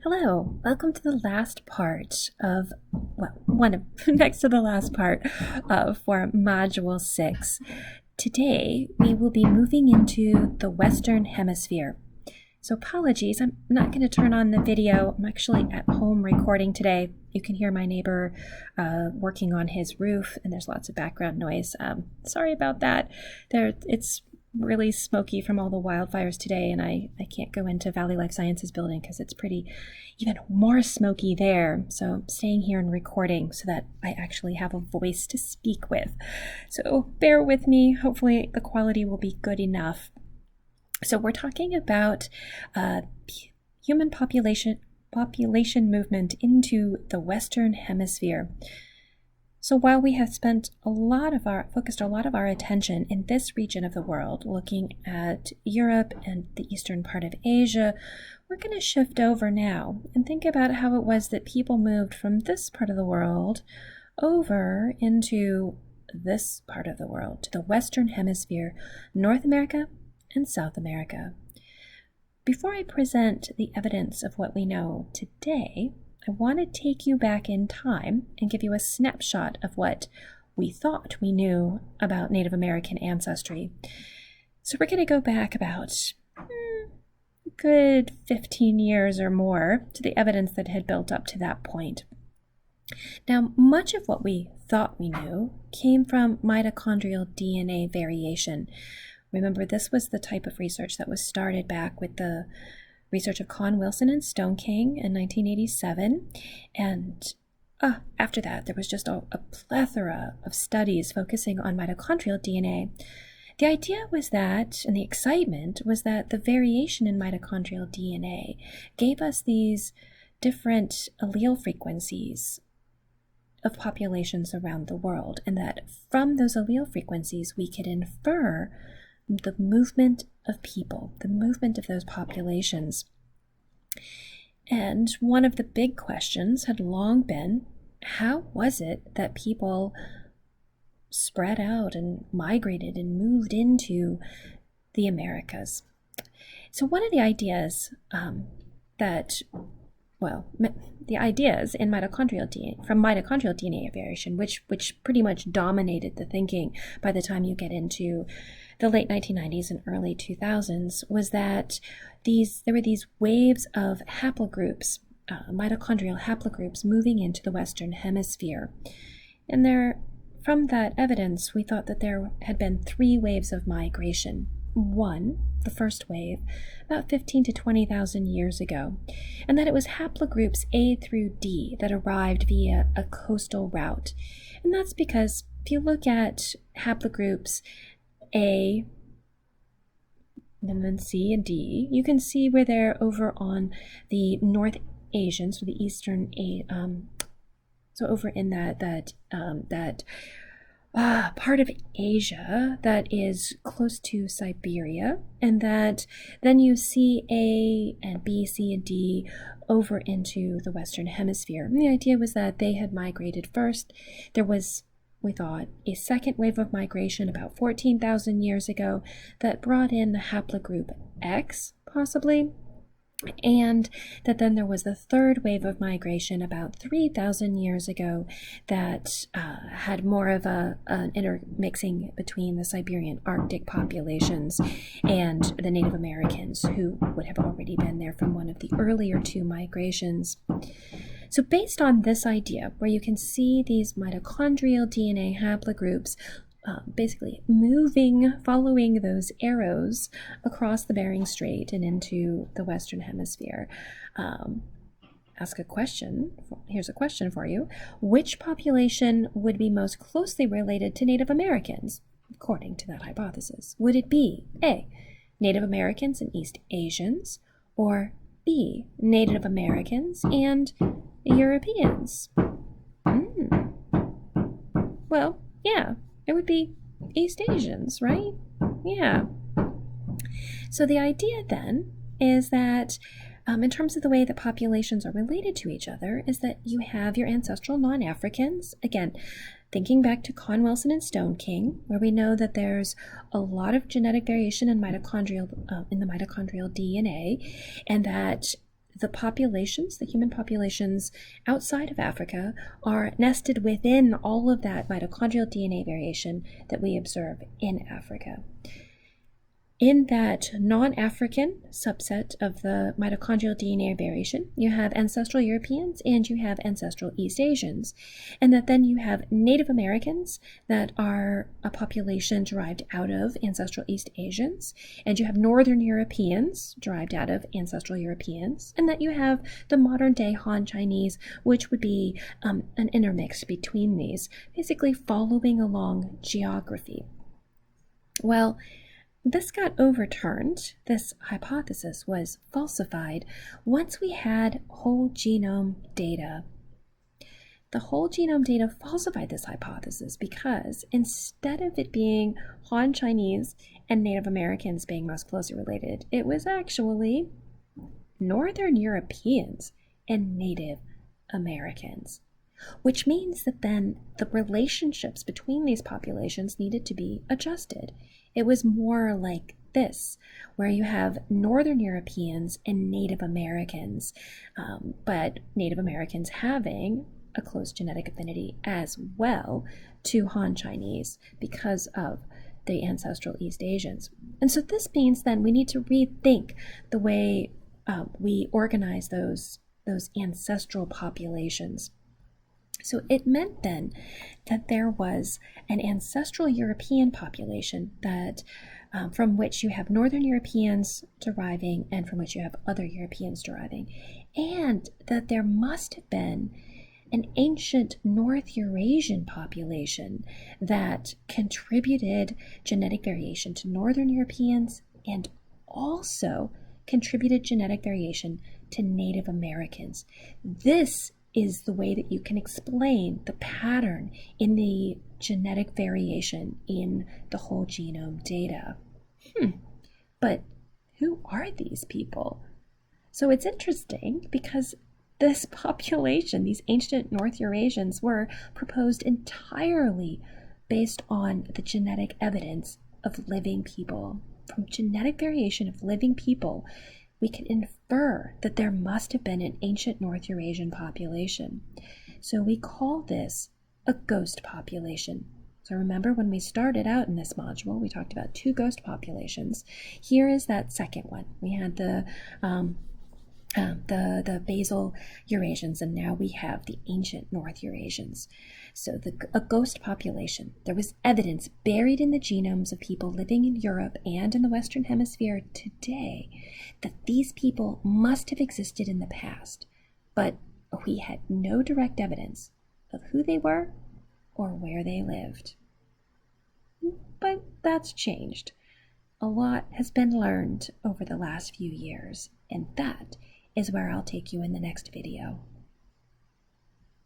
Hello, welcome to the last part of, next to the last part for Module 6. Today, we will be moving into the Western Hemisphere. So apologies, I'm not going to turn on the video. I'm actually at home recording today. You can hear my neighbor working on his roof, and there's lots of background noise. Sorry about that. It's really smoky from all the wildfires today, and I can't go into Valley Life Sciences building because it's pretty even more smoky there. So I'm staying here and recording so that I actually have a voice to speak with. So bear with me. Hopefully the quality will be good enough. So we're talking about human population movement into the Western Hemisphere. So while we have focused a lot of our attention in this region of the world, looking at Europe and the eastern part of Asia, we're going to shift over now and think about how it was that people moved from this part of the world over into this part of the world, to the Western Hemisphere, North America and South America. Before I present the evidence of what we know today, I want to take you back in time and give you a snapshot of what we thought we knew about Native American ancestry. So we're going to go back about a good 15 years or more to the evidence that had built up to that point. Now, much of what we thought we knew came from mitochondrial DNA variation. Remember, this was the type of research that was started back with the research of Conn Wilson and Stone King in 1987, and after that there was just a plethora of studies focusing on mitochondrial DNA. The idea was that, and the excitement was that the variation in mitochondrial DNA gave us these different allele frequencies of populations around the world, and that from those allele frequencies we could infer the movement of people, the movement of those populations. And one of the big questions had long been, how was it that people spread out and migrated and moved into the Americas? So one of the ideas the ideas in mitochondrial DNA, from mitochondrial DNA variation, which pretty much dominated the thinking by the time you get into the late 1990s and early 2000s, was that there were these waves of haplogroups, mitochondrial haplogroups moving into the Western Hemisphere. And from that evidence, we thought that there had been 3 waves of migration. One, the first wave, about 15 to 20,000 years ago, and that it was haplogroups A through D that arrived via a coastal route. And that's because if you look at haplogroups A, and then C and D, you can see where they're over on the North Asian, so the Eastern, so over in that part of Asia that is close to Siberia, and that then you see A and B, C, and D over into the Western Hemisphere. And the idea was that they had migrated first. There was, we thought, a second wave of migration about 14,000 years ago that brought in the haplogroup X, possibly, and that then there was the third wave of migration about 3,000 years ago that had more of an intermixing between the Siberian Arctic populations and the Native Americans, who would have already been there from one of the earlier 2 migrations. So based on this idea, where you can see these mitochondrial DNA haplogroups basically following those arrows across the Bering Strait and into the Western Hemisphere, here's a question for you. Which population would be most closely related to Native Americans, according to that hypothesis? Would it be A, Native Americans and East Asians, or B, Native Americans and Europeans? Well, yeah. It would be East Asians, right? Yeah. So the idea then is that in terms of the way that populations are related to each other, is that you have your ancestral non-Africans, again, thinking back to Conn Wilson and Stone King, where we know that there's a lot of genetic variation in the mitochondrial DNA, and that the populations, the human populations outside of Africa, are nested within all of that mitochondrial DNA variation that we observe in Africa. In that non-African subset of the mitochondrial DNA variation, you have ancestral Europeans and you have ancestral East Asians. And that then you have Native Americans that are a population derived out of ancestral East Asians. And you have Northern Europeans derived out of ancestral Europeans. And that you have the modern day Han Chinese, which would be an intermix between these, basically following along geography. Well, this got overturned. This hypothesis was falsified once we had whole genome data. The whole genome data falsified this hypothesis because instead of it being Han Chinese and Native Americans being most closely related, it was actually Northern Europeans and Native Americans. Which means that then the relationships between these populations needed to be adjusted. It was more like this, where you have Northern Europeans and Native Americans, but Native Americans having a close genetic affinity as well to Han Chinese because of the ancestral East Asians. And so this means then we need to rethink the way we organize those ancestral populations. So it meant then that there was an ancestral European population that from which you have Northern Europeans deriving and from which you have other Europeans deriving, and that there must have been an ancient North Eurasian population that contributed genetic variation to Northern Europeans and also contributed genetic variation to Native Americans. This is the way that you can explain the pattern in the genetic variation in the whole genome data. But who are these people? So it's interesting because this population, these ancient North Eurasians, were proposed entirely based on the genetic evidence of living people. From genetic variation of living people, we can infer that there must have been an ancient North Eurasian population. So we call this a ghost population. So remember when we started out in this module, we talked about two ghost populations. Here is that second one. We had the basal Eurasians, and now we have the ancient North Eurasians. So a ghost population. There was evidence buried in the genomes of people living in Europe and in the Western Hemisphere today that these people must have existed in the past, but we had no direct evidence of who they were or where they lived. But that's changed. A lot has been learned over the last few years, and that is where I'll take you in the next video.